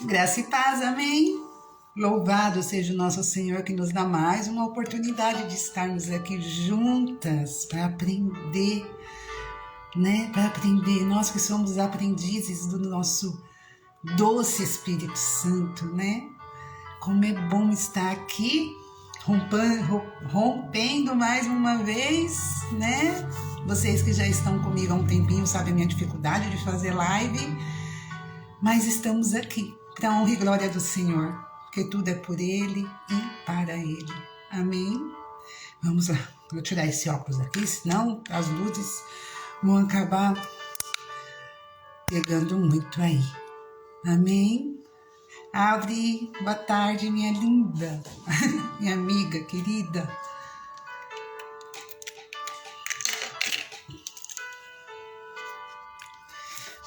Graça e paz, amém? Louvado seja o nosso Senhor que nos dá mais uma oportunidade de estarmos aqui juntas para aprender, né? Para aprender, nós que somos aprendizes do nosso doce Espírito Santo, né? Como é bom estar aqui, rompendo mais uma vez, né? Vocês que já estão comigo há um tempinho sabem a minha dificuldade de fazer live, mas estamos aqui para a honra e glória do Senhor, porque tudo é por Ele e para Ele. Amém? Vamos lá, vou tirar esse óculos aqui, senão as luzes vão acabar pegando muito aí. Amém? Audrey, boa tarde, minha linda, minha amiga querida.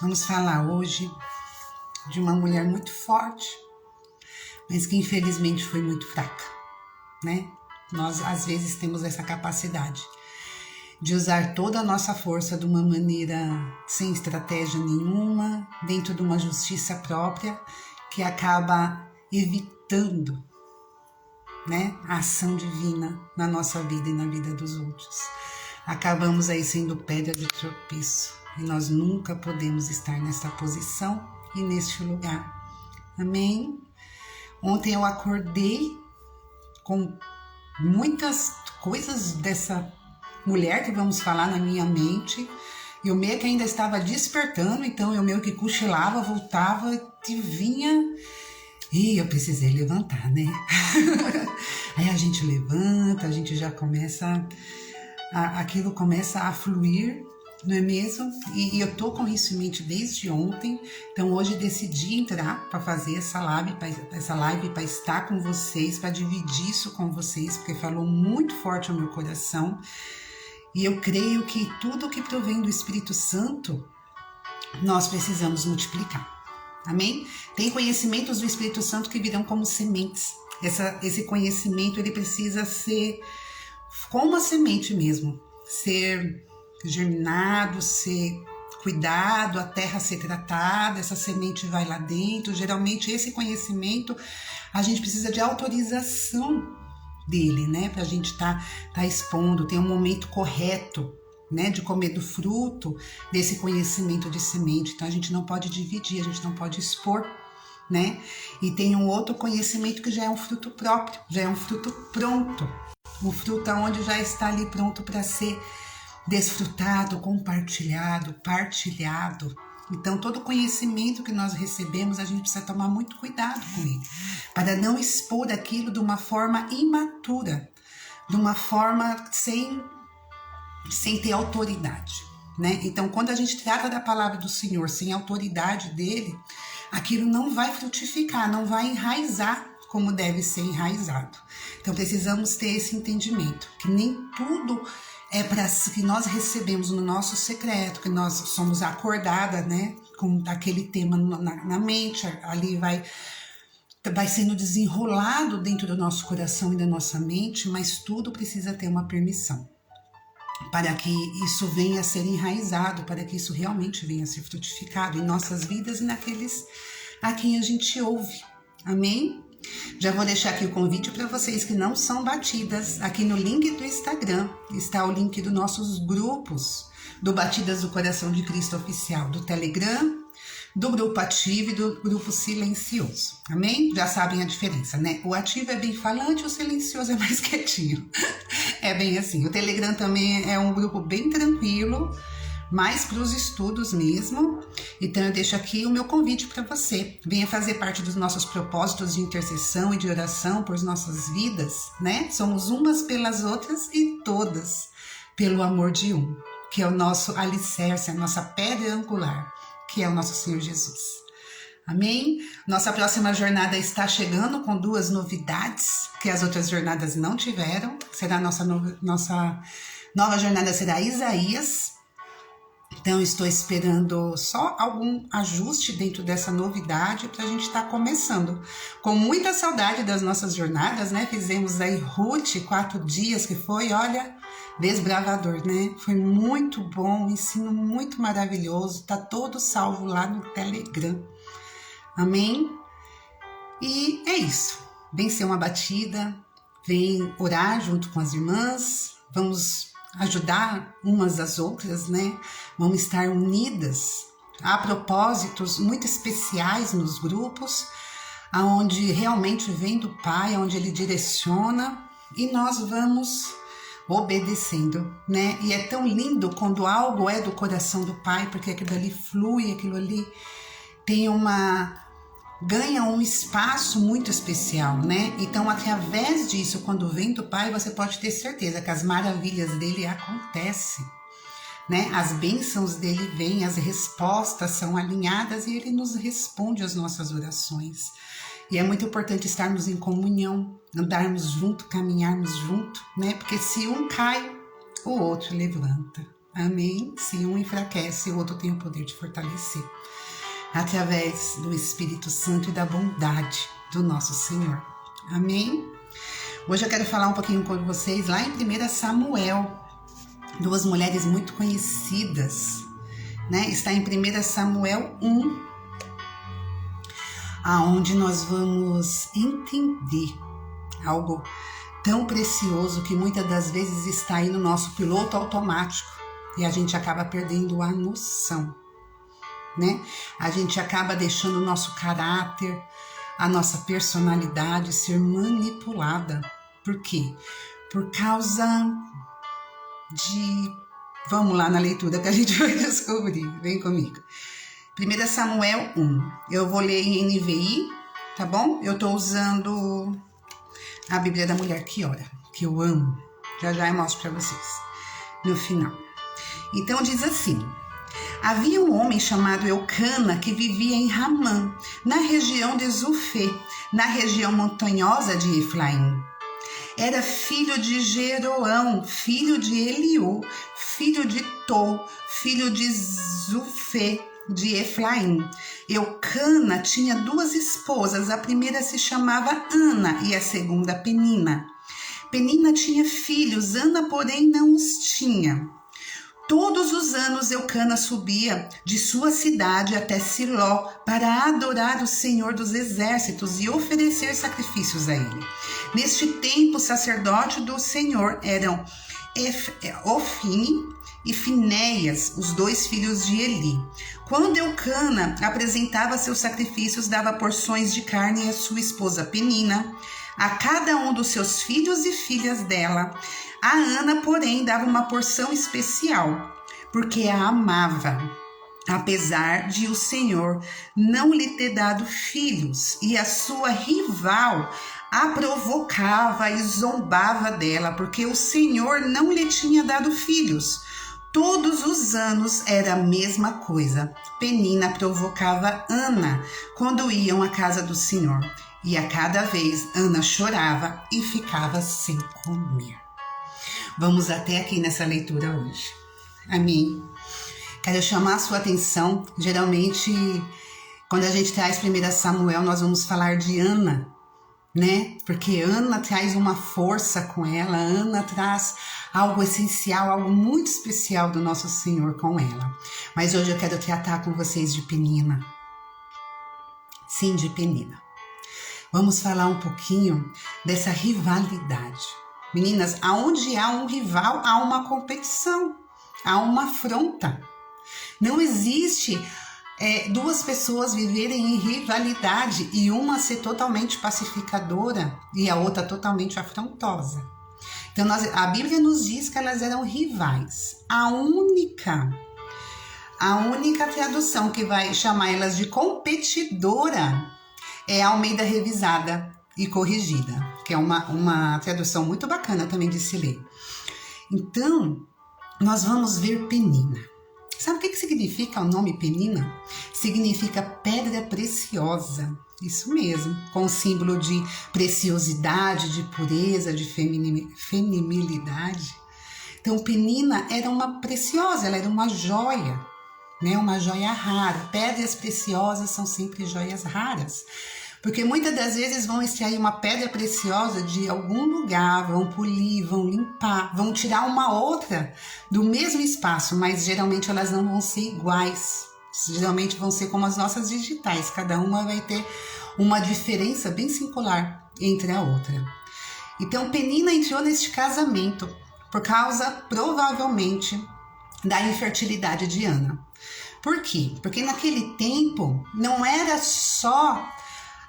Vamos falar hoje de uma mulher muito forte, mas que infelizmente foi muito fraca, né? Nós às vezes temos essa capacidade de usar toda a nossa força de uma maneira sem estratégia nenhuma, dentro de uma justiça própria, que acaba evitando, né, a ação divina na nossa vida e na vida dos outros. Acabamos aí sendo pedra de tropeço e nós nunca podemos estar nessa posição e neste lugar. Amém? Ontem eu acordei com muitas coisas dessa mulher que vamos falar na minha mente. Eu meio que ainda estava despertando, então eu meio que cochilava, voltava e vinha. E eu precisei levantar, né? Aí a gente levanta, a gente já começa, aquilo começa a fluir, não é mesmo? E eu tô com isso em mente desde ontem, então hoje decidi entrar para fazer essa live para estar com vocês, para dividir isso com vocês, porque falou muito forte ao meu coração. E eu creio que tudo que provém do Espírito Santo, nós precisamos multiplicar. Amém? Tem conhecimentos do Espírito Santo que virão como sementes. Esse conhecimento, ele precisa ser como uma semente mesmo. Ser germinado, ser cuidado, a terra ser tratada, essa semente vai lá dentro. Geralmente, esse conhecimento, a gente precisa de autorização dele, né? Pra gente tá expondo, tem um momento correto, né? De comer do fruto desse conhecimento de semente. Então a gente não pode dividir, a gente não pode expor, né? E tem um outro conhecimento que já é um fruto próprio, já é um fruto pronto. Um fruto onde já está ali pronto para ser desfrutado, compartilhado, partilhado. Então, todo conhecimento que nós recebemos, a gente precisa tomar muito cuidado com ele, para não expor aquilo de uma forma imatura, de uma forma sem ter autoridade, né? Então, quando a gente trata da palavra do Senhor sem autoridade dele, aquilo não vai frutificar, não vai enraizar como deve ser enraizado. Então, precisamos ter esse entendimento, que nem tudo é para que nós recebemos no nosso secreto, que nós somos acordadas, né, com aquele tema na mente, ali vai sendo desenrolado dentro do nosso coração e da nossa mente, mas tudo precisa ter uma permissão, para que isso venha a ser enraizado, para que isso realmente venha a ser frutificado em nossas vidas e naqueles a quem a gente ouve. Amém? Já vou deixar aqui o convite para vocês que não são batidas. Aqui no link do Instagram está o link dos nossos grupos, do Batidas do Coração de Cristo Oficial, do Telegram, do grupo ativo e do grupo silencioso. Amém? Já sabem a diferença, né? O ativo é bem falante, o silencioso é mais quietinho. É bem assim. O Telegram também é um grupo bem tranquilo, mais para os estudos mesmo. Então eu deixo aqui o meu convite para você. Venha fazer parte dos nossos propósitos de intercessão e de oração por nossas vidas, né? Somos umas pelas outras e todas pelo amor de um, que é o nosso alicerce, a nossa pedra angular, que é o nosso Senhor Jesus. Amém? Nossa próxima jornada está chegando com 2 novidades que as outras jornadas não tiveram. Será a nossa nova jornada será Isaías. Então, estou esperando só algum ajuste dentro dessa novidade para a gente estar começando. Com muita saudade das nossas jornadas, né? Fizemos aí Ruth, 4 dias, que foi, olha, desbravador, né? Foi muito bom, um ensino muito maravilhoso. Tá todo salvo lá no Telegram. Amém? E é isso. Vem ser uma batida, vem orar junto com as irmãs, vamos ajudar umas às outras, né? Vamos estar unidas. Há propósitos muito especiais nos grupos, aonde realmente vem do Pai, onde Ele direciona e nós vamos obedecendo, né? E é tão lindo quando algo é do coração do Pai, porque aquilo ali flui, aquilo ali ganha um espaço muito especial, né? Então, através disso, quando vem do Pai, você pode ter certeza que as maravilhas dele acontecem, né? As bênçãos dele vêm, as respostas são alinhadas e ele nos responde às nossas orações. E é muito importante estarmos em comunhão, andarmos junto, caminharmos junto, né? Porque se um cai, o outro levanta. Amém? Se um enfraquece, o outro tem o poder de fortalecer. Através do Espírito Santo e da bondade do nosso Senhor. Amém? Hoje eu quero falar um pouquinho com vocês lá em 1 Samuel, duas mulheres muito conhecidas, né? Está em 1 Samuel 1, aonde nós vamos entender algo tão precioso que muitas das vezes está aí no nosso piloto automático e a gente acaba perdendo a noção, né? A gente acaba deixando o nosso caráter, a nossa personalidade ser manipulada. Por quê? Por causa de... Vamos lá na leitura que a gente vai descobrir. Vem comigo. 1 Samuel 1. Eu vou ler em NVI, tá bom? Eu tô usando a Bíblia da Mulher que Ora, que eu amo. Já eu mostro para vocês no final. Então diz assim: havia um homem chamado Eucana que vivia em Ramã, na região de Zufê, na região montanhosa de Efraim. Era filho de Jeroão, filho de Eliú, filho de Tô, filho de Zufê, de Efraim. Eucana tinha duas esposas, a primeira se chamava Ana e a segunda Penina. Penina tinha filhos, Ana, porém, não os tinha. Todos os anos Eucana subia de sua cidade até Siló para adorar o Senhor dos Exércitos e oferecer sacrifícios a ele. Neste tempo, o sacerdote do Senhor eram Ofni e Finéias, os dois filhos de Eli. Quando Eucana apresentava seus sacrifícios, dava porções de carne à sua esposa Penina, a cada um dos seus filhos e filhas dela. A Ana, porém, dava uma porção especial, porque a amava, apesar de o Senhor não lhe ter dado filhos, e a sua rival a provocava e zombava dela, porque o Senhor não lhe tinha dado filhos. Todos os anos era a mesma coisa. Penina provocava Ana quando iam à casa do Senhor, e a cada vez Ana chorava e ficava sem comer. Vamos até aqui nessa leitura hoje. Amém? Quero chamar a sua atenção. Geralmente, quando a gente traz 1 Samuel, nós vamos falar de Ana, né? Porque Ana traz uma força com ela. Ana traz algo essencial, algo muito especial do nosso Senhor com ela. Mas hoje eu quero tratar com vocês de Penina. Sim, de Penina. Vamos falar um pouquinho dessa rivalidade. Meninas, aonde há um rival, há uma competição, há uma afronta. Não existe duas pessoas viverem em rivalidade e uma ser totalmente pacificadora e a outra totalmente afrontosa. Então, a Bíblia nos diz que elas eram rivais. A única tradução que vai chamar elas de competidora é a Almeida Revisada e Corrigida, que é uma tradução muito bacana também de se ler. Então, nós vamos ver Penina. Sabe o que significa o nome Penina? Significa pedra preciosa. Isso mesmo, com o símbolo de preciosidade, de pureza, de feminilidade. Então, Penina era uma preciosa, ela era uma joia, né? Uma joia rara. Pedras preciosas são sempre joias raras. Porque muitas das vezes vão extrair uma pedra preciosa de algum lugar, vão polir, vão limpar, vão tirar uma outra do mesmo espaço, mas geralmente elas não vão ser iguais. Geralmente vão ser como as nossas digitais, cada uma vai ter uma diferença bem singular entre a outra. Então Penina entrou neste casamento por causa, provavelmente, da infertilidade de Ana. Por quê? Porque naquele tempo não era só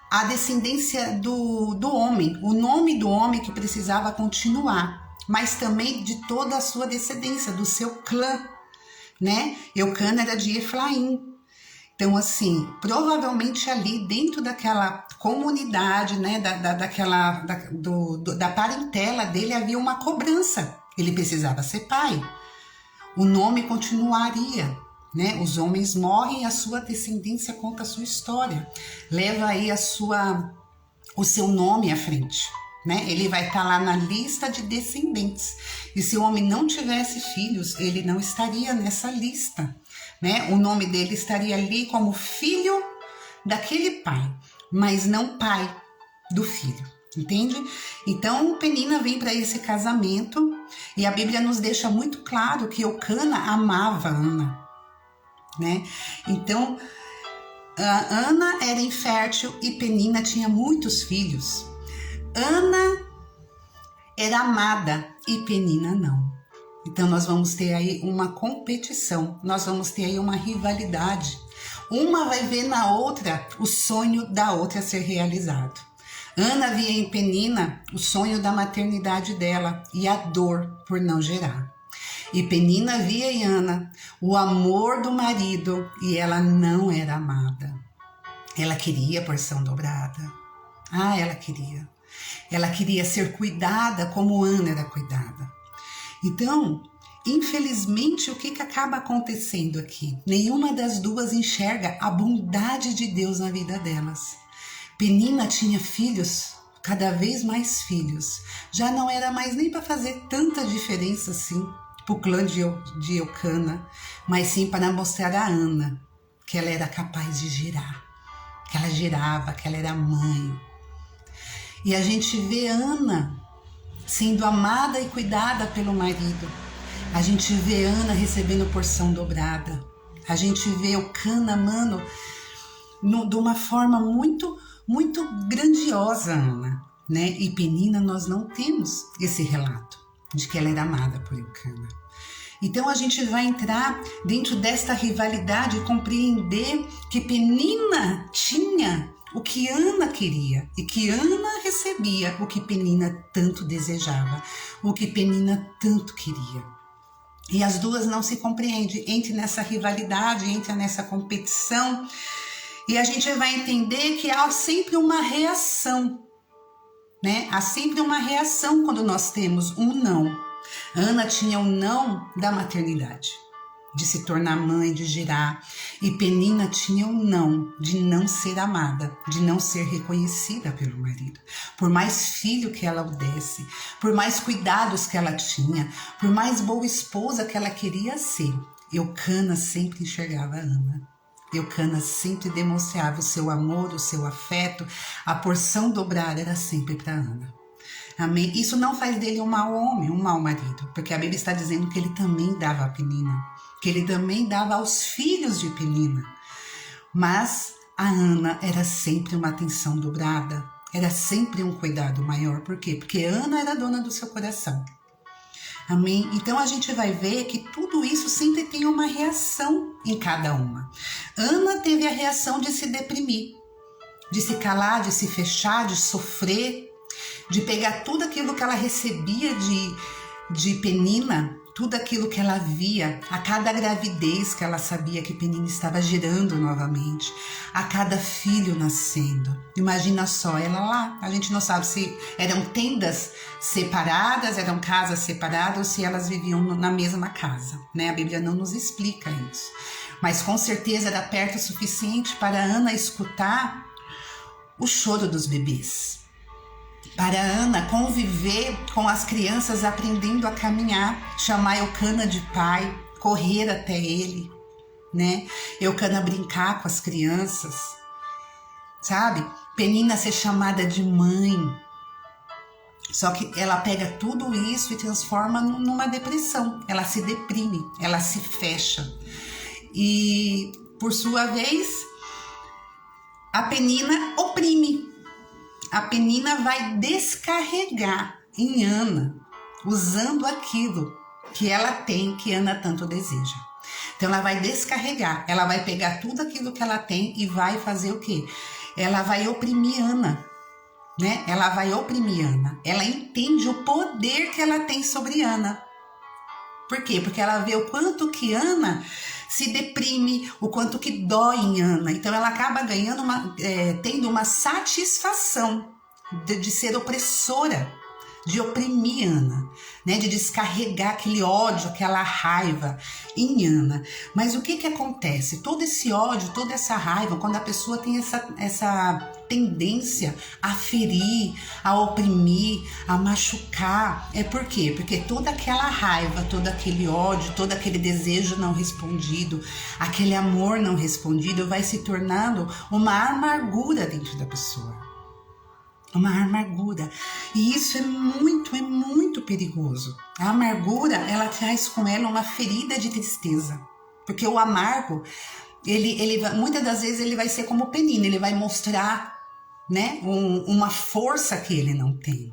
a descendência do homem, o nome do homem que precisava continuar, mas também de toda a sua descendência, do seu clã, né? Eucana era de Efraim. Então, assim, provavelmente ali dentro daquela comunidade, né, da parentela dele havia uma cobrança. Ele precisava ser pai. O nome continuaria, né? Os homens morrem e a sua descendência conta a sua história. Leva aí o seu nome à frente, né? Ele vai estar lá na lista de descendentes. E se o homem não tivesse filhos, ele não estaria nessa lista, né? O nome dele estaria ali como filho daquele pai, mas não pai do filho, entende? Então Penina vem para esse casamento e a Bíblia nos deixa muito claro que Eucana amava Ana, né? Então Ana era infértil e Penina tinha muitos filhos. Ana era amada e Penina não. Então nós vamos ter aí uma competição, nós vamos ter aí uma rivalidade. Uma vai ver na outra o sonho da outra ser realizado. Ana via em Penina o sonho da maternidade dela e a dor por não gerar. E Penina via em Ana o amor do marido e ela não era amada. Ela queria porção dobrada. Ela queria. Ela queria ser cuidada como Ana era cuidada. Então, infelizmente, o que acaba acontecendo aqui? Nenhuma das duas enxerga a bondade de Deus na vida delas. Penina tinha filhos, cada vez mais filhos. Já não era mais nem para fazer tanta diferença assim para o clã de Eucana, mas sim para mostrar a Ana que ela era capaz de gerar, que ela gerava, que ela era mãe. E a gente vê Ana sendo amada e cuidada pelo marido. A gente vê Ana recebendo porção dobrada. A gente vê Eucana amando de uma forma muito, muito grandiosa Ana, né? E Penina nós não temos esse relato de que ela era amada por Eucana. Então a gente vai entrar dentro desta rivalidade e compreender que Penina tinha o que Ana queria e que Ana recebia o que Penina tanto desejava, o que Penina tanto queria. E as duas não se compreendem, entram nessa rivalidade, entram nessa competição e a gente vai entender que há sempre uma reação, né? Há sempre uma reação quando nós temos um não. Ana tinha um não da maternidade, de se tornar mãe, de gerar. E Penina tinha um não de não ser amada, de não ser reconhecida pelo marido. Por mais filho que ela o desse, por mais cuidados que ela tinha, por mais boa esposa que ela queria ser, Eucana sempre enxergava Ana. Eucana sempre demonstrava o seu amor, o seu afeto, a porção dobrada era sempre para Ana. Amém? Isso não faz dele um mau homem, um mau marido, porque a Bíblia está dizendo que ele também dava a Penina, que ele também dava aos filhos de Penina. Mas a Ana era sempre uma atenção dobrada, era sempre um cuidado maior. Por quê? Porque Ana era dona do seu coração. Amém? Então a gente vai ver que tudo isso sempre tem uma reação em cada uma. Ana teve a reação de se deprimir, de se calar, de se fechar, de sofrer, de pegar tudo aquilo que ela recebia de Penina, tudo aquilo que ela via, a cada gravidez que ela sabia que Penina estava gerando novamente, a cada filho nascendo. Imagina só, ela lá, a gente não sabe se eram tendas separadas, eram casas separadas ou se elas viviam na mesma casa, né? A Bíblia não nos explica isso. Mas com certeza era perto o suficiente para Ana escutar o choro dos bebês. Para Ana conviver com as crianças aprendendo a caminhar, chamar Eucana de pai, correr até ele, né? Eucana brincar com as crianças, sabe? Penina ser chamada de mãe. Só que ela pega tudo isso e transforma numa depressão. Ela se deprime, ela se fecha. E por sua vez, a Penina oprime. A Penina vai descarregar em Ana, usando aquilo que ela tem, que Ana tanto deseja. Então ela vai descarregar, ela vai pegar tudo aquilo que ela tem e vai fazer o quê? Ela vai oprimir Ana, né? Ela vai oprimir Ana. Ela entende o poder que ela tem sobre Ana. Por quê? Porque ela vê o quanto que Ana se deprime, o quanto que dói em Ana. Então ela acaba ganhando tendo uma satisfação de ser opressora, de oprimir Ana, né? De descarregar aquele ódio, aquela raiva em Ana. Mas o que acontece? Todo esse ódio, toda essa raiva, quando a pessoa tem essa tendência a ferir, a oprimir, a machucar, é por quê? Porque toda aquela raiva, todo aquele ódio, todo aquele desejo não respondido, aquele amor não respondido vai se tornando uma amargura dentro da pessoa. Uma amargura. E isso é muito perigoso. A amargura, ela traz com ela uma ferida de tristeza. Porque o amargo, muitas das vezes ele vai ser como Penina, ele vai mostrar, né, uma força que ele não tem.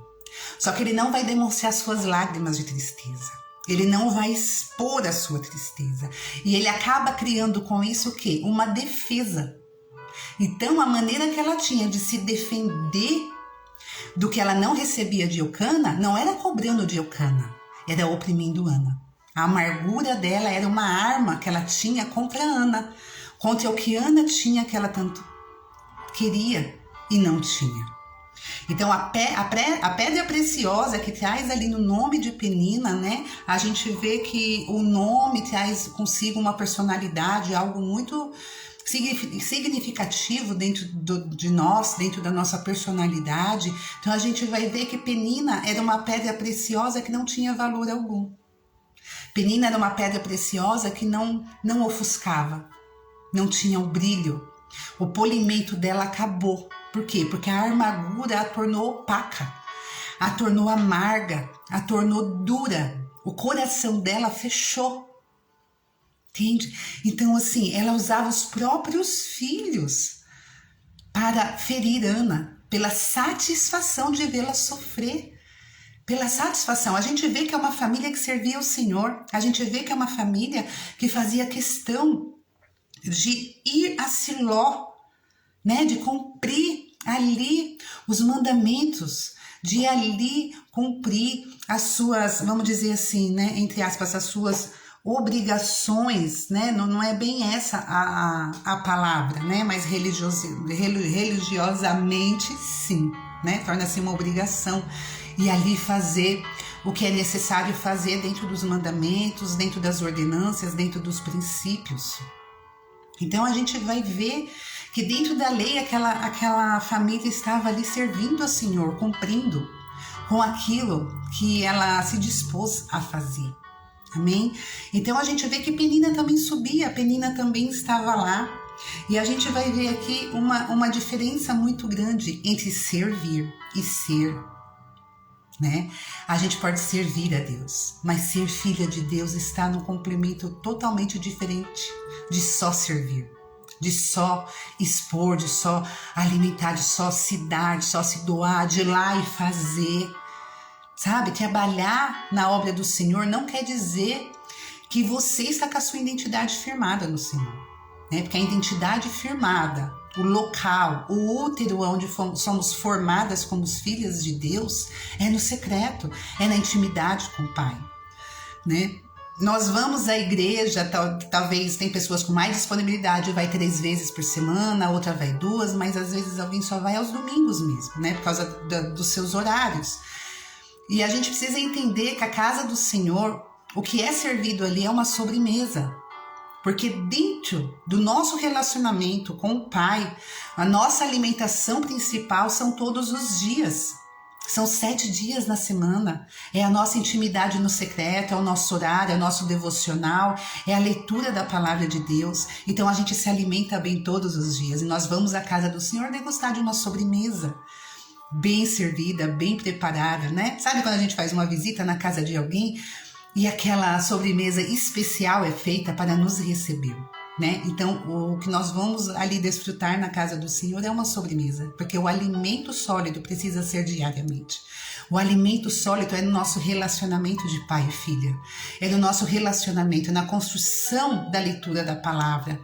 Só que ele não vai demonstrar suas lágrimas de tristeza. Ele não vai expor a sua tristeza. E ele acaba criando com isso o quê? Uma defesa. Então, a maneira que ela tinha de se defender do que ela não recebia de Eucana, não era cobrando de Eucana, era oprimindo Ana. A amargura dela era uma arma que ela tinha contra Ana, contra o que Ana tinha, que ela tanto queria e não tinha. Então a pedra preciosa que traz ali no nome de Penina, né? A gente vê que o nome traz consigo uma personalidade, algo muito significativo dentro de nós, dentro da nossa personalidade. Então a gente vai ver que Penina era uma pedra preciosa que não tinha valor algum. Penina era uma pedra preciosa que não ofuscava, não tinha o brilho. O polimento dela acabou. Por quê? Porque a amargura a tornou opaca, a tornou amarga, a tornou dura. O coração dela fechou. Entende? Então, assim, ela usava os próprios filhos para ferir Ana, pela satisfação de vê-la sofrer. Pela satisfação. A gente vê que é uma família que servia o Senhor. A gente vê que é uma família que fazia questão de ir a Siló, né? De cumprir ali os mandamentos, de ali cumprir as suas, vamos dizer assim, né? Entre aspas, as suas obrigações, né? Não é bem essa a palavra, né? Mas religiosamente sim, né? Torna-se uma obrigação e ali fazer o que é necessário fazer dentro dos mandamentos, dentro das ordenanças, dentro dos princípios. Então a gente vai ver que dentro da lei aquela família estava ali servindo ao Senhor, cumprindo com aquilo que ela se dispôs a fazer. Amém? Então a gente vê que Penina também subia, Penina também estava lá. E a gente vai ver aqui uma diferença muito grande entre servir e ser. Né? A gente pode servir a Deus, mas ser filha de Deus está num complemento totalmente diferente de só servir, de só expor, de só alimentar, de só se dar, de só se doar, de ir lá e fazer. Sabe, trabalhar na obra do Senhor não quer dizer que você está com a sua identidade firmada no Senhor, né? Porque a identidade firmada, o local, o útero onde somos formadas como filhas de Deus, é no secreto, é na intimidade com o Pai, né? Nós vamos à igreja, talvez tem pessoas com mais disponibilidade, vai 3 vezes por semana, outra vai 2, mas às vezes alguém só vai aos domingos mesmo, né? Por causa dos seus horários. E a gente precisa entender que a casa do Senhor, o que é servido ali é uma sobremesa. Porque dentro do nosso relacionamento com o Pai, a nossa alimentação principal são todos os dias. São 7 dias na semana. É a nossa intimidade no secreto, é o nosso horário, é o nosso devocional, é a leitura da palavra de Deus. Então a gente se alimenta bem todos os dias. E nós vamos à casa do Senhor degustar de uma sobremesa bem servida, bem preparada, né? Sabe quando a gente faz uma visita na casa de alguém e aquela sobremesa especial é feita para nos receber? né? Então, o que nós vamos ali desfrutar na casa do Senhor é uma sobremesa, porque o alimento sólido precisa ser diariamente. O alimento sólido é no nosso relacionamento de pai e filha, é no nosso relacionamento, na construção da leitura da palavra,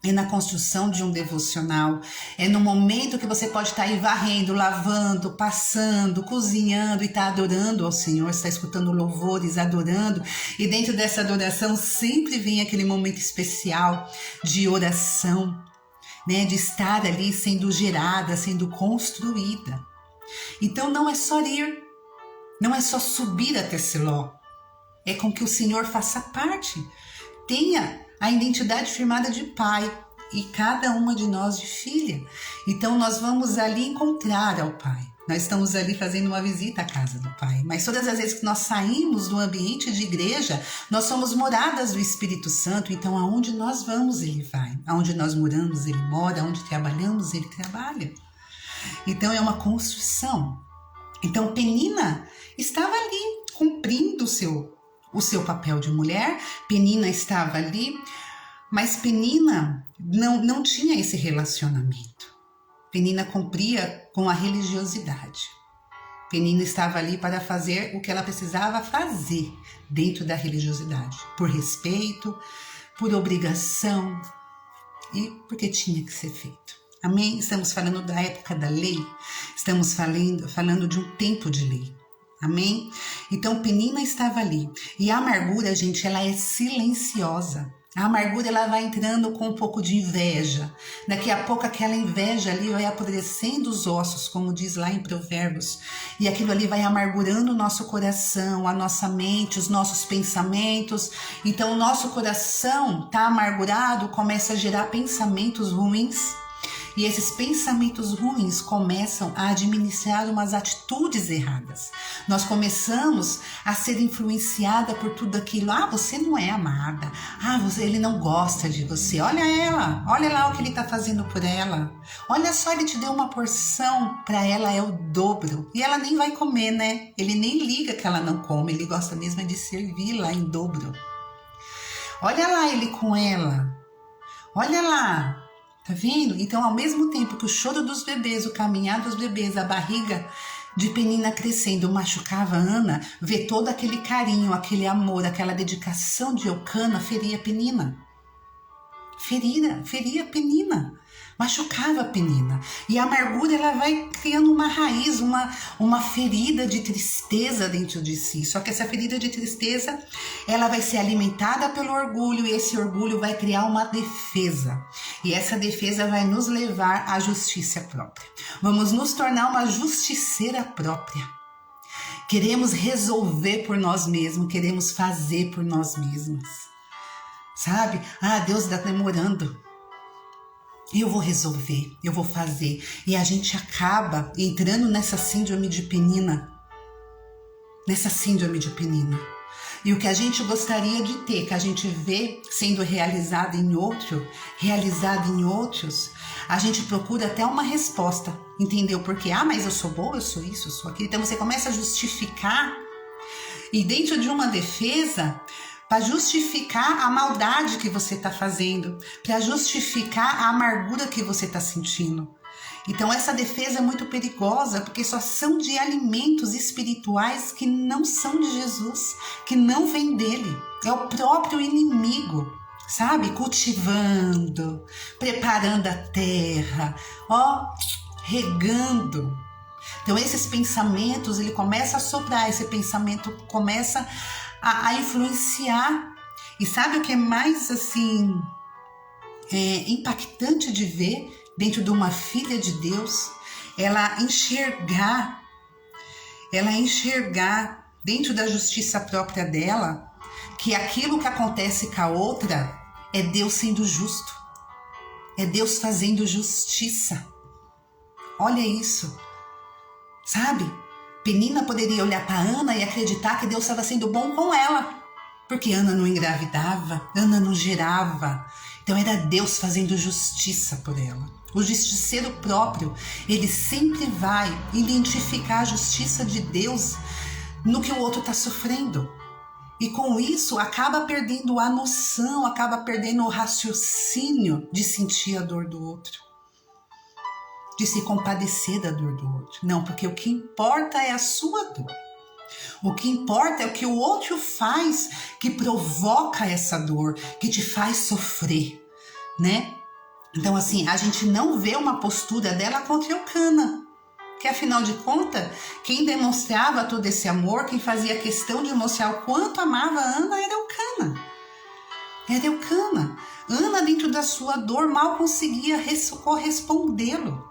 é na construção de um devocional, é no momento que você pode estar aí varrendo, lavando, passando, cozinhando e estar adorando ao Senhor, está escutando louvores, adorando, e dentro dessa adoração sempre vem aquele momento especial de oração, né, de estar ali sendo gerada, sendo construída. Então não é só ir, não é só subir até Siló, é com que o Senhor faça parte, tenha a identidade firmada de pai e cada uma de nós de filha. Então nós vamos ali encontrar ao pai. Nós estamos ali fazendo uma visita à casa do pai. Mas todas as vezes que nós saímos do ambiente de igreja, nós somos moradas do Espírito Santo. Então aonde nós vamos, ele vai. Aonde nós moramos, ele mora. Aonde trabalhamos, ele trabalha. Então é uma construção. Então Penina estava ali cumprindo o seu papel de mulher. Penina estava ali, mas Penina não tinha esse relacionamento. Penina cumpria com a religiosidade. Penina estava ali para fazer o que ela precisava fazer dentro da religiosidade, por respeito, por obrigação e porque tinha que ser feito. Amém? Estamos falando da época da lei, estamos falando de um tempo de lei. Amém? Então Penina estava ali. E a amargura, gente, ela é silenciosa. A amargura, ela vai entrando com um pouco de inveja. Daqui a pouco aquela inveja ali vai apodrecendo os ossos, como diz lá em Provérbios. E aquilo ali vai amargurando o nosso coração, a nossa mente, os nossos pensamentos. Então o nosso coração está amargurado, começa a gerar pensamentos ruins. E esses pensamentos ruins começam a administrar umas atitudes erradas. Nós começamos a ser influenciada por tudo aquilo. Ah, você não é amada. Ah, ele não gosta de você. Olha ela, olha lá o que ele está fazendo por ela. Olha só, ele te deu uma porção, para ela é o dobro. E ela nem vai comer, né? Ele nem liga que ela não come, ele gosta mesmo de servir lá em dobro. Olha lá ele com ela. Olha lá. Tá vendo? Então, ao mesmo tempo que o choro dos bebês, o caminhar dos bebês, a barriga de Penina crescendo machucava Ana, ver todo aquele carinho, aquele amor, aquela dedicação de Eucana feria Penina. Feria Penina. Machucava a Penina. E a amargura, ela vai criando uma raiz, uma ferida de tristeza dentro de si. Só que essa ferida de tristeza, ela vai ser alimentada pelo orgulho, e esse orgulho vai criar uma defesa. E essa defesa vai nos levar à justiça própria. Vamos nos tornar uma justiceira própria. Queremos resolver por nós mesmos, queremos fazer por nós mesmos. Sabe? Ah, Deus está demorando. Eu vou resolver, eu vou fazer. E a gente acaba entrando nessa síndrome de Penina. E o que a gente gostaria de ter, que a gente vê sendo realizado em outros, a gente procura até uma resposta. Entendeu? Porque, mas eu sou boa, eu sou isso, eu sou aquilo. Então você começa a justificar. E dentro de uma defesa, para justificar a maldade que você está fazendo, para justificar a amargura que você está sentindo. Então essa defesa é muito perigosa, porque só são de alimentos espirituais que não são de Jesus, que não vem dele. É o próprio inimigo, sabe? Cultivando, preparando a terra, regando. Então esses pensamentos, ele começa a soprar, esse pensamento começa a influenciar. E sabe o que é mais assim impactante de ver dentro de uma filha de Deus? Ela enxergar dentro da justiça própria dela que aquilo que acontece com a outra é Deus sendo justo, é Deus fazendo justiça. Olha isso, sabe? Penina poderia olhar para Ana e acreditar que Deus estava sendo bom com ela, porque Ana não engravidava, Ana não gerava. Então era Deus fazendo justiça por ela. O justiceiro próprio, ele sempre vai identificar a justiça de Deus no que o outro está sofrendo. E com isso acaba perdendo a noção, acaba perdendo o raciocínio de sentir a dor do outro, de se compadecer da dor do outro. Não, porque o que importa é a sua dor. O que importa é o que o outro faz que provoca essa dor, que te faz sofrer, né? Então, assim, a gente não vê uma postura dela contra Eucana, que afinal de contas, quem demonstrava todo esse amor, quem fazia questão de mostrar o quanto amava a Ana era Eucana. Era Eucana. Ana, dentro da sua dor, mal conseguia correspondê-lo.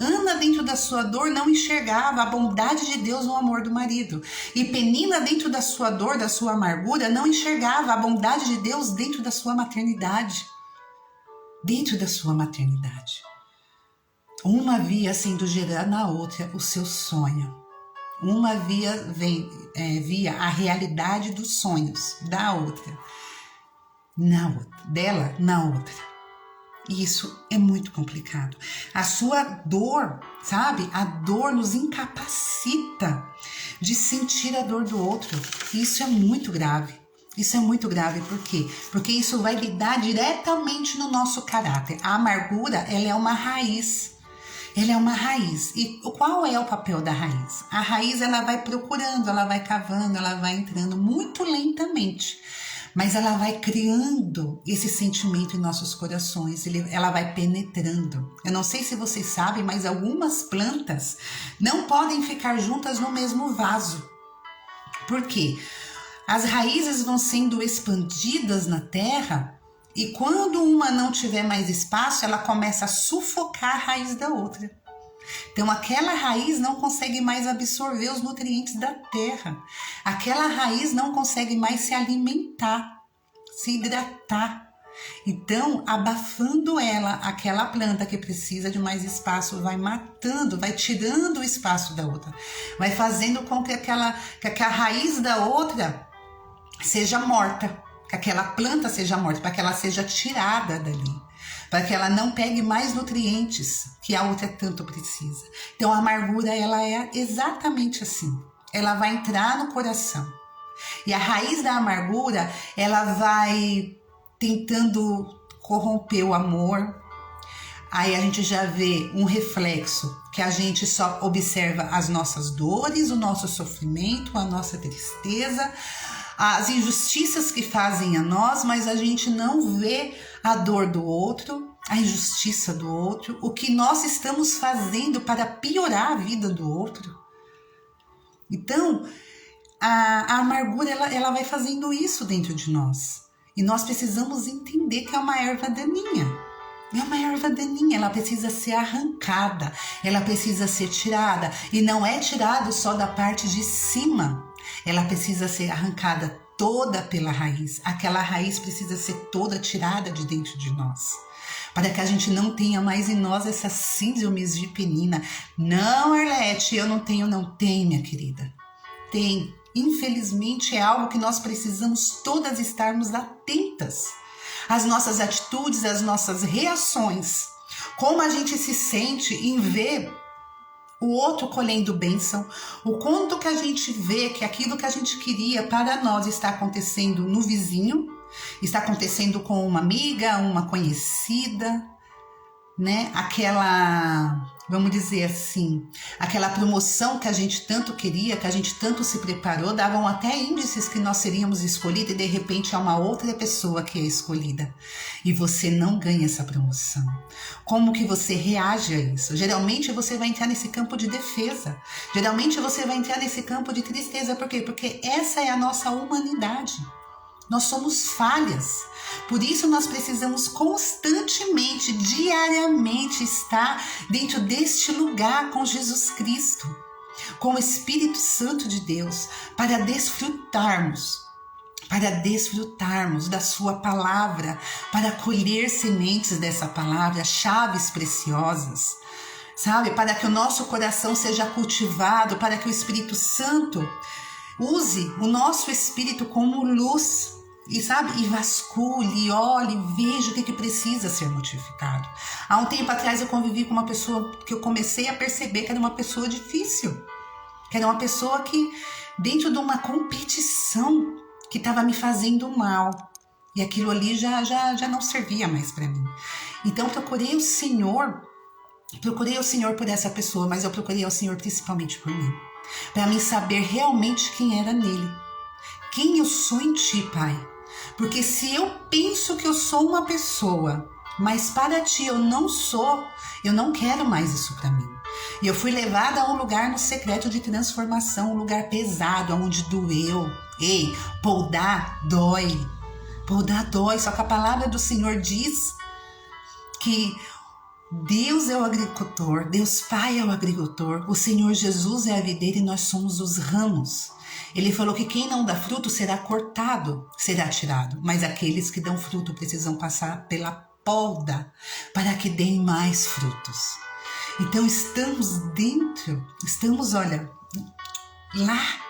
Ana, dentro da sua dor, não enxergava a bondade de Deus no amor do marido. E Penina, dentro da sua dor, da sua amargura, não enxergava a bondade de Deus dentro da sua maternidade. Dentro da sua maternidade. Uma via sendo gerada na outra o seu sonho. Uma via a realidade dos sonhos da outra. Dela na outra. E isso é muito complicado. A sua dor, sabe? A dor nos incapacita de sentir a dor do outro. E isso é muito grave. Isso é muito grave, por quê? Porque isso vai lidar diretamente no nosso caráter. A amargura, ela é uma raiz. Ela é uma raiz. E qual é o papel da raiz? A raiz, ela vai procurando, ela vai cavando, ela vai entrando muito lentamente. Mas ela vai criando esse sentimento em nossos corações, ela vai penetrando. Eu não sei se vocês sabem, mas algumas plantas não podem ficar juntas no mesmo vaso. Por quê? As raízes vão sendo expandidas na terra e quando uma não tiver mais espaço, ela começa a sufocar a raiz da outra. Então aquela raiz não consegue mais absorver os nutrientes da terra. Aquela raiz não consegue mais se alimentar, se hidratar. Então, abafando ela, aquela planta que precisa de mais espaço, vai matando, vai tirando o espaço da outra. Vai fazendo com que a raiz da outra seja morta, que aquela planta seja morta, para que ela seja tirada dali. Para que ela não pegue mais nutrientes que a outra tanto precisa. Então a amargura, ela é exatamente assim. Ela vai entrar no coração. E a raiz da amargura, ela vai tentando corromper o amor. Aí a gente já vê um reflexo, que a gente só observa as nossas dores, o nosso sofrimento, a nossa tristeza, as injustiças que fazem a nós, mas a gente não vê a dor do outro, a injustiça do outro, o que nós estamos fazendo para piorar a vida do outro. Então, a amargura, ela vai fazendo isso dentro de nós. E nós precisamos entender que é uma erva daninha. É uma erva daninha, ela precisa ser arrancada, ela precisa ser tirada. E não é tirado só da parte de cima. Ela precisa ser arrancada toda pela raiz. Aquela raiz precisa ser toda tirada de dentro de nós. Para que a gente não tenha mais em nós essas síndromes de Penina. Não, Arlete, eu não tenho, minha querida. Tem. Infelizmente é algo que nós precisamos todas estarmos atentas. As nossas atitudes, as nossas reações. Como a gente se sente em ver o outro colhendo bênção, o quanto que a gente vê que aquilo que a gente queria para nós está acontecendo no vizinho, está acontecendo com uma amiga, uma conhecida, né? Aquela, vamos dizer assim, aquela promoção que a gente tanto queria, que a gente tanto se preparou, davam até índices que nós seríamos escolhidos e de repente é uma outra pessoa que é escolhida e você não ganha essa promoção. Como que você reage a isso? Geralmente você vai entrar nesse campo de defesa, geralmente você vai entrar nesse campo de tristeza. Por quê? Porque essa é a nossa humanidade. Nós somos falhas, por isso nós precisamos constantemente, diariamente estar dentro deste lugar com Jesus Cristo, com o Espírito Santo de Deus, para desfrutarmos da sua palavra, para colher sementes dessa palavra, chaves preciosas, sabe? Para que o nosso coração seja cultivado, para que o Espírito Santo use o nosso espírito como luz, e sabe, e vasculhe, olhe, veja o que precisa ser modificado. Há um tempo atrás eu convivi com uma pessoa que eu comecei a perceber que era uma pessoa difícil, que era uma pessoa que dentro de uma competição que estava me fazendo mal. E aquilo ali já não servia mais para mim. Então procurei o Senhor por essa pessoa, mas eu procurei ao Senhor principalmente por mim. Para mim saber realmente quem era nele. Quem eu sou em ti, Pai. Porque se eu penso que eu sou uma pessoa, mas para ti eu não sou, eu não quero mais isso para mim. E eu fui levada a um lugar no secreto de transformação, um lugar pesado, onde doeu. Ei, podar dói. Podar dói, só que a palavra do Senhor diz que Deus é o agricultor, Deus Pai é o agricultor, o Senhor Jesus é a videira e nós somos os ramos. Ele falou que quem não dá fruto será cortado, será tirado, mas aqueles que dão fruto precisam passar pela poda para que deem mais frutos. Então estamos lá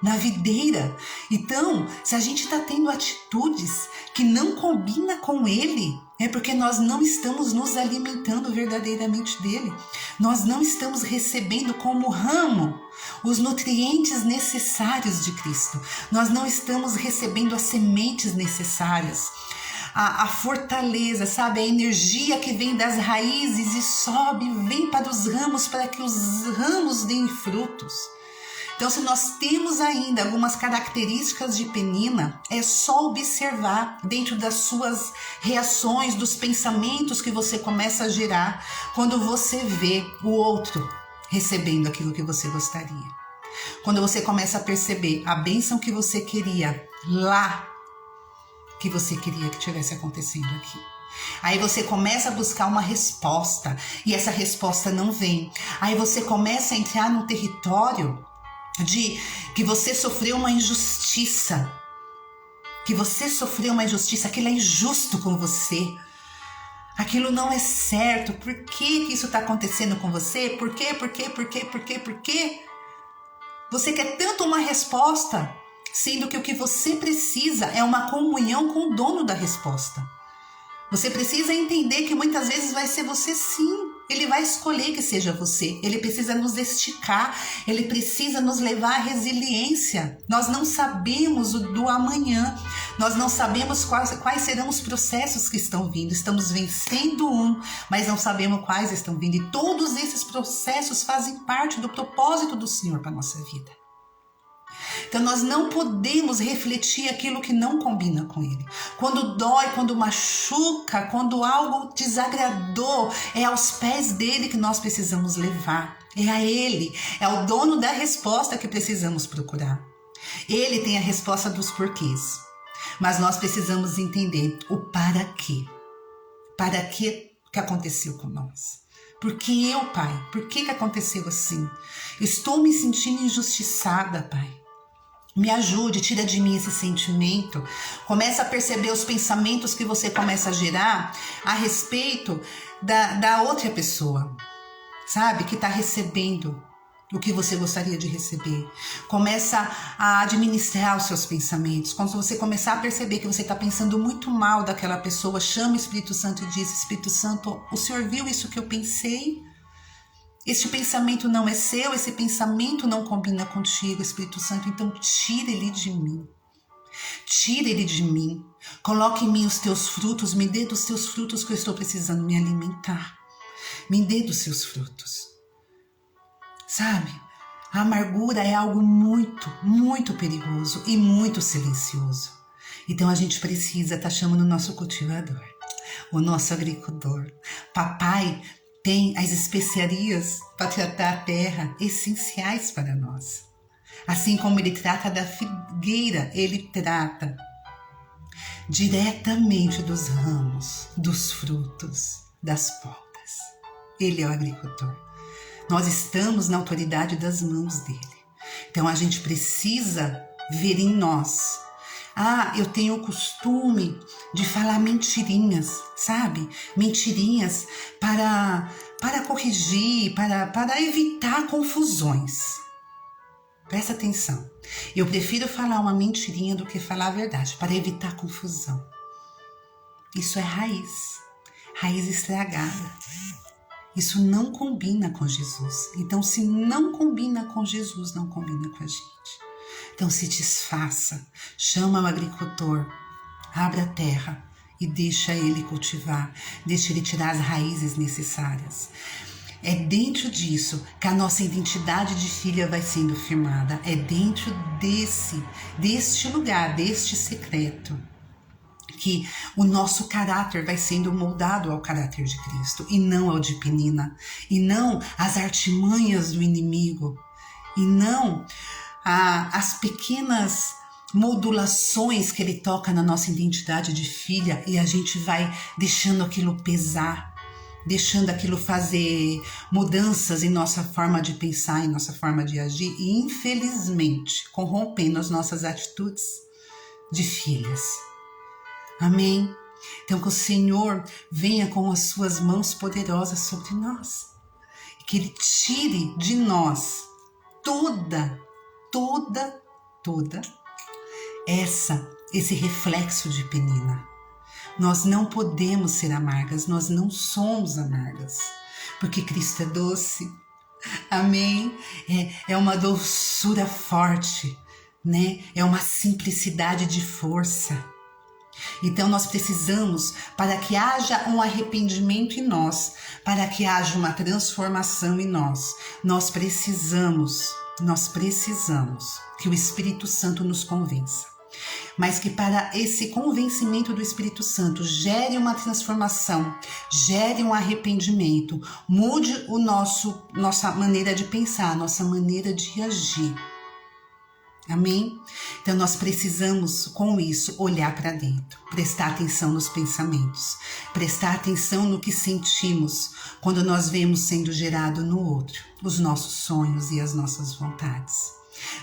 na videira. Então, se a gente está tendo atitudes que não combinam com ele, é porque nós não estamos nos alimentando verdadeiramente dele. Nós não estamos recebendo como ramo os nutrientes necessários de Cristo. Nós não estamos recebendo as sementes necessárias. A fortaleza, sabe? A energia que vem das raízes e sobe, vem para os ramos, para que os ramos deem frutos. Então, se nós temos ainda algumas características de Penina, é só observar dentro das suas reações, dos pensamentos que você começa a gerar quando você vê o outro recebendo aquilo que você gostaria. Quando você começa a perceber a bênção que você queria lá, que você queria que tivesse acontecendo aqui. Aí você começa a buscar uma resposta e essa resposta não vem. Aí você começa a entrar no território de que você sofreu uma injustiça, aquilo é injusto com você, aquilo não é certo. Por que isso está acontecendo com você? Por quê? Você quer tanto uma resposta, sendo que o que você precisa é uma comunhão com o dono da resposta. Você precisa entender que muitas vezes vai ser você sim. Ele vai escolher que seja você. Ele precisa nos esticar. Ele precisa nos levar à resiliência. Nós não sabemos do amanhã. Nós não sabemos quais serão os processos que estão vindo. Estamos vencendo mas não sabemos quais estão vindo. E todos esses processos fazem parte do propósito do Senhor para a nossa vida. Então nós não podemos refletir aquilo que não combina com ele. Quando dói, quando machuca, quando algo desagradou, é aos pés dele que nós precisamos levar. É a ele, é o dono da resposta que precisamos procurar. Ele tem a resposta dos porquês. Mas nós precisamos entender o para quê. Para que aconteceu com nós? Por que eu, Pai? Por que aconteceu assim? Estou me sentindo injustiçada, Pai. Me ajude, tira de mim esse sentimento. Começa a perceber os pensamentos que você começa a gerar a respeito da outra pessoa, sabe? Que está recebendo o que você gostaria de receber. Começa a administrar os seus pensamentos. Quando você começar a perceber que você está pensando muito mal daquela pessoa, chama o Espírito Santo e diz: Espírito Santo, o Senhor viu isso que eu pensei? Este pensamento não é seu, esse pensamento não combina contigo, Espírito Santo, então tira ele de mim. Tira ele de mim. Coloque em mim os teus frutos, me dê dos teus frutos que eu estou precisando me alimentar. Me dê dos seus frutos. Sabe? A amargura é algo muito, muito perigoso e muito silencioso. Então a gente precisa estar chamando o nosso cultivador, o nosso agricultor. Papai tem as especiarias para tratar a terra, essenciais para nós. Assim como ele trata da figueira, ele trata diretamente dos ramos, dos frutos, das podas. Ele é o agricultor. Nós estamos na autoridade das mãos dele. Então a gente precisa ver em nós. Eu tenho o costume de falar mentirinhas, sabe? Mentirinhas para corrigir, para evitar confusões. Presta atenção. Eu prefiro falar uma mentirinha do que falar a verdade, para evitar confusão. Isso é raiz estragada. Isso não combina com Jesus. Então, se não combina com Jesus, não combina com a gente. Então se desfaça, chama o agricultor, abra a terra e deixa ele cultivar, deixa ele tirar as raízes necessárias. É dentro disso que a nossa identidade de filha vai sendo firmada. É dentro deste lugar, deste secreto, que o nosso caráter vai sendo moldado ao caráter de Cristo e não ao de Penina, e não às artimanhas do inimigo, e não às pequenas modulações que ele toca na nossa identidade de filha, e a gente vai deixando aquilo pesar, deixando aquilo fazer mudanças em nossa forma de pensar, em nossa forma de agir, e infelizmente corrompendo as nossas atitudes de filhas. Amém? Então que o Senhor venha com as suas mãos poderosas sobre nós, e que Ele tire de nós toda esse reflexo de Penina. Nós não podemos ser amargas, nós não somos amargas, porque Cristo é doce. Amém? É uma doçura forte, né? É uma simplicidade de força. Então nós precisamos, para que haja um arrependimento em nós, para que haja uma transformação em nós precisamos que o Espírito Santo nos convença. Mas que para esse convencimento do Espírito Santo gere uma transformação, gere um arrependimento, mude nossa maneira de pensar, nossa maneira de agir. Amém? Então nós precisamos, com isso, olhar para dentro, prestar atenção nos pensamentos, prestar atenção no que sentimos quando nós vemos sendo gerado no outro os nossos sonhos e as nossas vontades.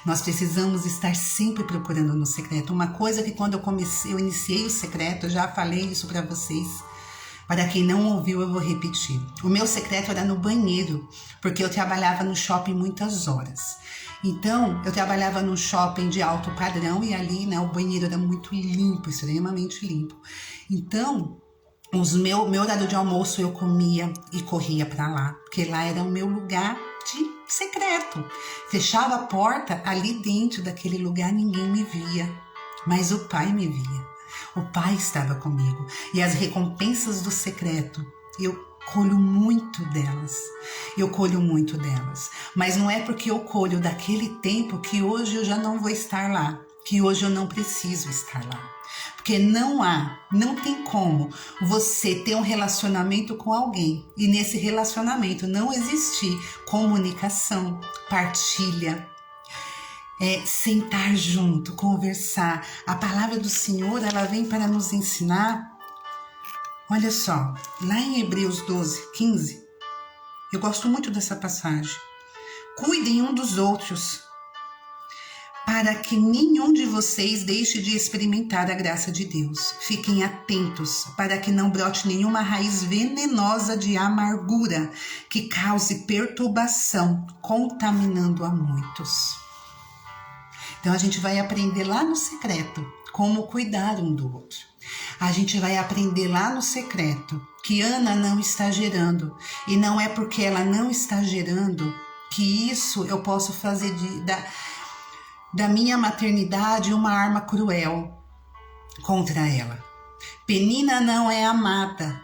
Nós precisamos estar sempre procurando no secreto. Uma coisa que quando eu iniciei o secreto, eu já falei isso para vocês. Para quem não ouviu, eu vou repetir. O meu secreto era no banheiro, porque eu trabalhava no shopping muitas horas. Então, eu trabalhava num shopping de alto padrão e ali, né, o banheiro era muito limpo, extremamente limpo. Então, meu horário de almoço eu comia e corria para lá, porque lá era o meu lugar de secreto. Fechava a porta, ali dentro daquele lugar ninguém me via, mas o Pai me via. O Pai estava comigo e as recompensas do secreto, eu colho muito delas, mas não é porque eu colho daquele tempo que hoje eu já não vou estar lá, que hoje eu não preciso estar lá, porque não tem como você ter um relacionamento com alguém e nesse relacionamento não existir comunicação, partilha, sentar junto, conversar. A palavra do Senhor, ela vem para nos ensinar. Olha só, lá em Hebreus 12:15, eu gosto muito dessa passagem. Cuidem um dos outros, para que nenhum de vocês deixe de experimentar a graça de Deus. Fiquem atentos, para que não brote nenhuma raiz venenosa de amargura, que cause perturbação, contaminando a muitos. Então a gente vai aprender lá no secreto como cuidar um do outro. A gente vai aprender lá no secreto que Ana não está gerando. E não é porque ela não está gerando que isso eu posso fazer da minha maternidade uma arma cruel contra ela. Penina não é amada.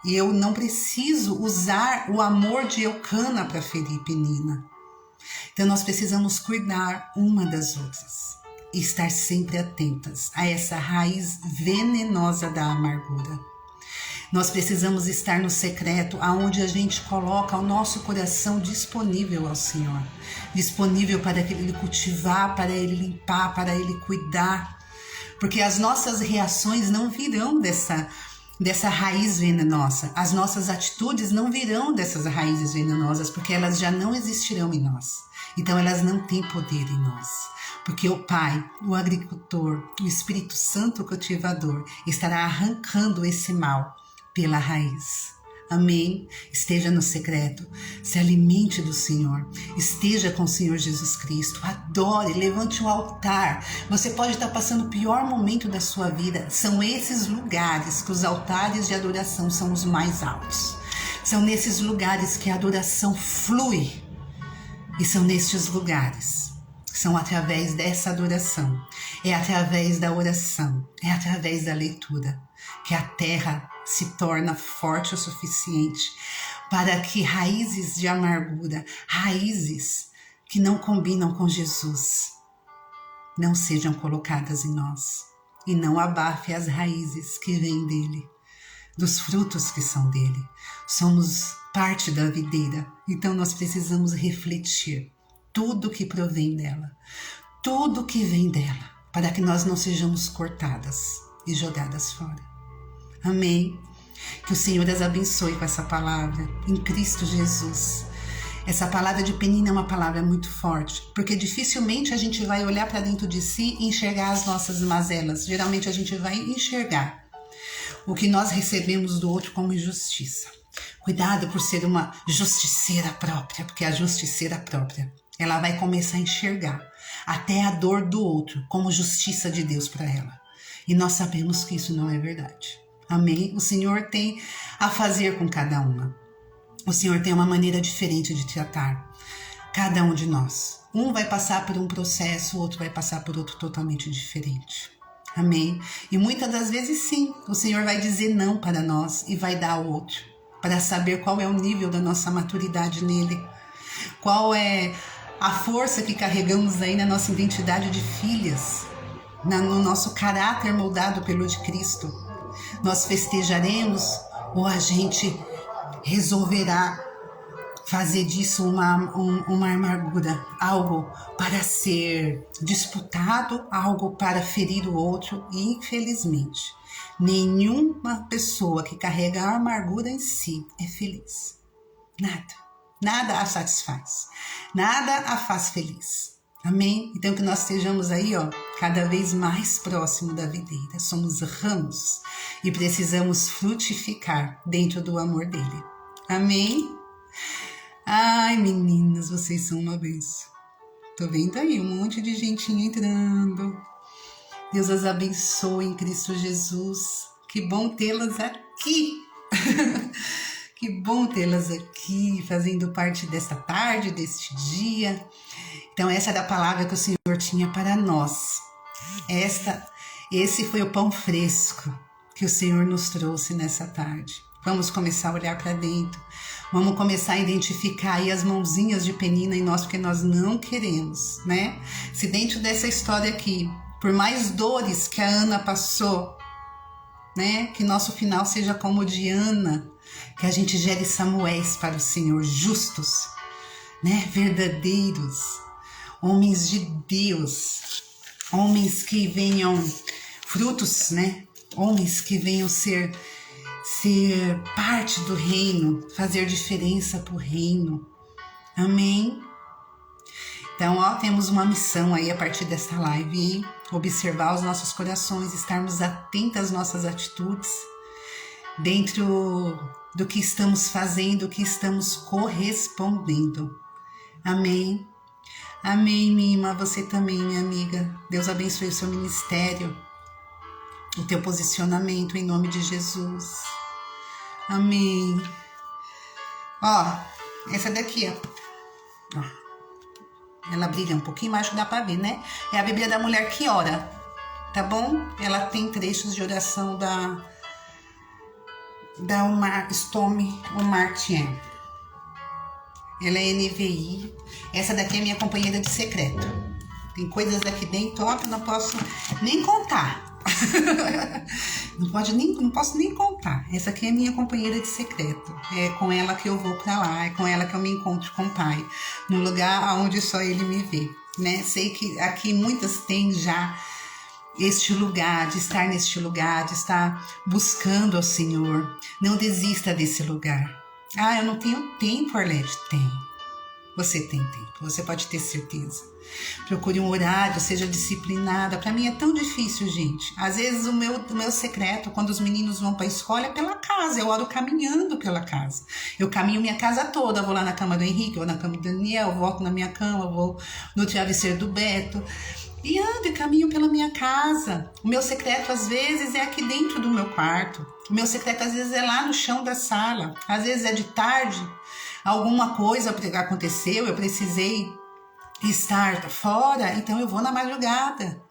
E eu não preciso usar o amor de Eucana para ferir Penina. Então nós precisamos cuidar uma das outras e estar sempre atentas a essa raiz venenosa da amargura. Nós precisamos estar no secreto, aonde a gente coloca o nosso coração disponível ao Senhor, disponível para Ele cultivar, para Ele limpar, para Ele cuidar, porque as nossas reações não virão dessa raiz venenosa, as nossas atitudes não virão dessas raízes venenosas, porque elas já não existirão em nós, então elas não têm poder em nós. Porque o Pai, o agricultor, o Espírito Santo cultivador estará arrancando esse mal pela raiz. Amém? Esteja no secreto, se alimente do Senhor, esteja com o Senhor Jesus Cristo, adore, levante um altar. Você pode estar passando o pior momento da sua vida, são esses lugares que os altares de adoração são os mais altos. São nesses lugares que a adoração flui e são nestes lugares. são através dessa adoração, é através da oração, é através da leitura, que a terra se torna forte o suficiente para que raízes de amargura, raízes que não combinam com Jesus, não sejam colocadas em nós e não abafe as raízes que vêm dele, dos frutos que são dele. Somos parte da videira, então nós precisamos refletir tudo que provém dela, tudo que vem dela, para que nós não sejamos cortadas e jogadas fora. Amém? Que o Senhor as abençoe com essa palavra, em Cristo Jesus. Essa palavra de Penina é uma palavra muito forte, porque dificilmente a gente vai olhar para dentro de si e enxergar as nossas mazelas. Geralmente a gente vai enxergar o que nós recebemos do outro como injustiça. Cuidado por ser uma justiceira própria, porque a justiceira própria, ela vai começar a enxergar até a dor do outro como justiça de Deus para ela. E nós sabemos que isso não é verdade. Amém? O Senhor tem a fazer com cada uma. O Senhor tem uma maneira diferente de tratar cada um de nós. Um vai passar por um processo, o outro vai passar por outro totalmente diferente. Amém? E muitas das vezes sim, o Senhor vai dizer não para nós e vai dar ao outro, para saber qual é o nível da nossa maturidade nele, qual é a força que carregamos aí na nossa identidade de filhas, no nosso caráter moldado pelo de Cristo. Nós festejaremos ou a gente resolverá fazer disso uma amargura, algo para ser disputado, algo para ferir o outro. E infelizmente, nenhuma pessoa que carrega a amargura em si é feliz. Nada a satisfaz, nada a faz feliz. Amém? Então que nós estejamos aí, cada vez mais próximo da videira. Somos ramos e precisamos frutificar dentro do amor dele. Amém? Ai, meninas, vocês são uma bênção. Tô vendo aí um monte de gentinha entrando. Deus as abençoe em Cristo Jesus. Que bom tê-las aqui. Que bom tê-las aqui, fazendo parte desta tarde, deste dia. Então essa era a palavra que o Senhor tinha para nós. Esse foi o pão fresco que o Senhor nos trouxe nessa tarde. Vamos começar a olhar para dentro. Vamos começar a identificar aí as mãozinhas de Penina em nós, porque nós não queremos, né? Se dentro dessa história aqui, por mais dores que a Ana passou, né? Que nosso final seja como o de Ana, que a gente gere Samuéis para o Senhor, justos, né? Verdadeiros, homens de Deus, homens que venham frutos, né? Homens que venham ser parte do reino, fazer diferença para o reino. Amém? Então, temos uma missão aí a partir desta live, hein? Observar os nossos corações, estarmos atentos às nossas atitudes, dentro do que estamos fazendo, do que estamos correspondendo. Amém? Amém, minha irmã, você também, minha amiga. Deus abençoe o seu ministério, o teu posicionamento em nome de Jesus. Amém. Essa daqui, ó. Ela brilha um pouquinho, mas acho que dá pra ver, né? É a Bíblia da Mulher que Ora, tá bom? Ela tem trechos de oração da Stormy Martien. Ela é NVI. Essa daqui é minha companheira de secreto. Tem coisas aqui dentro, que eu não posso nem contar. Não posso nem contar. Essa aqui é minha companheira de secreto. É com ela que eu vou para lá, é com ela que eu me encontro com o Pai, no lugar onde só Ele me vê, né? Sei que aqui muitas têm já este lugar, de estar neste lugar, de estar buscando ao Senhor. Não desista desse lugar. Eu não tenho tempo, Arlete. Tem. Você tem tempo, você pode ter certeza. Procure um horário, seja disciplinada. Para mim é tão difícil, gente. Às vezes o meu secreto, quando os meninos vão para a escola, é pela casa. Eu oro caminhando pela casa. Eu caminho minha casa toda. Eu vou lá na cama do Henrique, eu vou na cama do Daniel, eu volto na minha cama, eu vou no travesseiro do Beto. E ando e caminho pela minha casa. O meu secreto, às vezes, é aqui dentro do meu quarto. O meu secreto, às vezes, é lá no chão da sala. Às vezes é de tarde. Alguma coisa aconteceu, eu precisei estar fora, então eu vou na madrugada.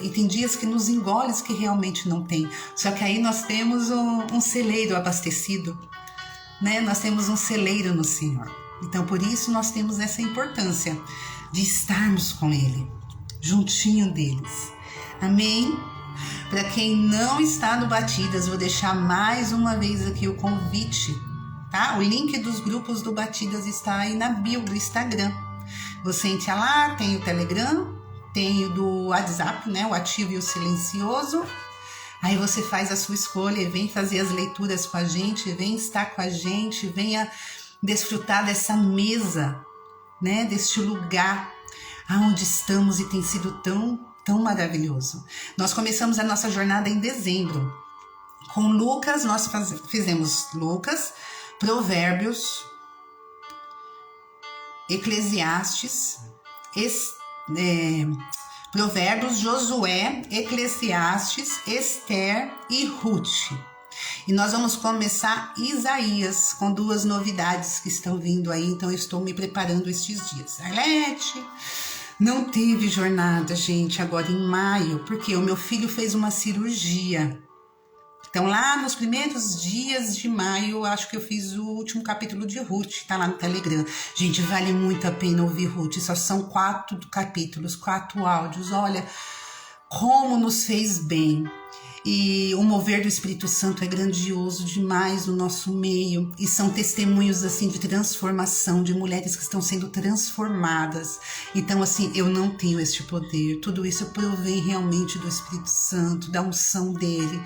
E tem dias que nos engole que realmente não tem. Só que aí nós temos um celeiro abastecido, né? Nós temos um celeiro no Senhor. Então por isso nós temos essa importância de estarmos com Ele, juntinho deles. Amém? Para quem não está no Batidas, vou deixar mais uma vez aqui o convite, tá? O link dos grupos do Batidas está aí na bio do Instagram. Você entra lá, tem o Telegram, tem o do WhatsApp, né? O ativo e o silencioso. Aí você faz a sua escolha e vem fazer as leituras com a gente, vem estar com a gente, venha desfrutar dessa mesa, né? Deste lugar onde estamos e tem sido tão maravilhoso. Nós começamos a nossa jornada em dezembro. Com Lucas, nós fizemos Lucas, Provérbios, Eclesiastes, Provérbios, Josué, Eclesiastes, Esther e Ruth. E nós vamos começar Isaías com 2 novidades que estão vindo aí, então eu estou me preparando estes dias. Arlete, não teve jornada, gente, agora em maio, porque o meu filho fez uma cirurgia. Então, lá nos primeiros dias de maio, acho que eu fiz o último capítulo de Ruth, tá lá no Telegram. Gente, vale muito a pena ouvir Ruth, só são 4 capítulos, 4 áudios. Olha, como nos fez bem. E o mover do Espírito Santo é grandioso demais no nosso meio. E são testemunhos, assim, de transformação, de mulheres que estão sendo transformadas. Então, assim, eu não tenho este poder. Tudo isso provém realmente do Espírito Santo, da unção dele,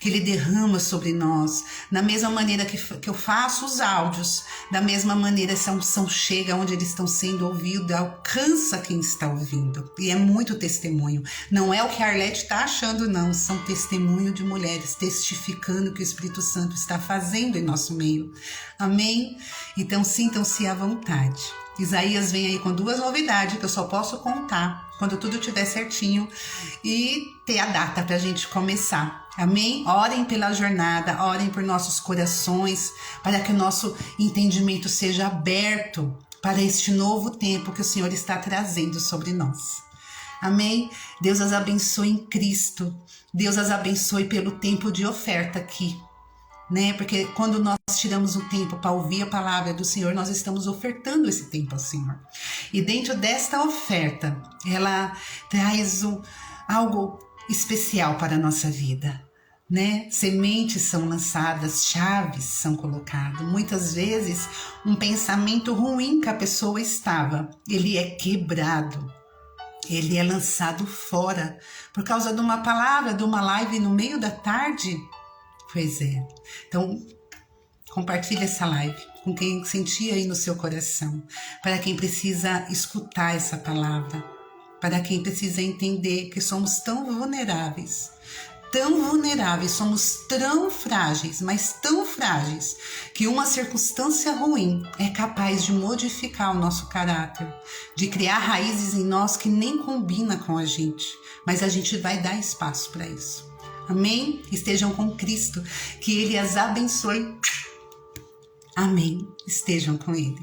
que ele derrama sobre nós. Da mesma maneira que eu faço os áudios, da mesma maneira essa unção chega onde eles estão sendo ouvidos, alcança quem está ouvindo. E é muito testemunho. Não é o que a Arlete está achando, não. São testemunho de mulheres testificando que o Espírito Santo está fazendo em nosso meio. Amém? Então sintam-se à vontade. Isaías vem aí com 2 novidades que eu só posso contar quando tudo estiver certinho e ter a data para a gente começar. Amém? Orem pela jornada, orem por nossos corações, para que o nosso entendimento seja aberto para este novo tempo que o Senhor está trazendo sobre nós. Amém? Deus as abençoe em Cristo. Deus as abençoe pelo tempo de oferta aqui, né? Porque quando nós tiramos o tempo para ouvir a palavra do Senhor, nós estamos ofertando esse tempo ao Senhor. E dentro desta oferta, ela traz algo especial para a nossa vida, né? Sementes são lançadas, chaves são colocadas. Muitas vezes, um pensamento ruim que a pessoa estava, ele é quebrado. Ele é lançado fora por causa de uma palavra, de uma live no meio da tarde. Pois é. Então, compartilhe essa live com quem sentia aí no seu coração, para quem precisa escutar essa palavra, para quem precisa entender que somos tão vulneráveis, somos tão frágeis, mas tão frágeis, que uma circunstância ruim é capaz de modificar o nosso caráter, de criar raízes em nós que nem combina com a gente, mas a gente vai dar espaço para isso. Amém? Estejam com Cristo, que Ele as abençoe. Amém? Estejam com Ele.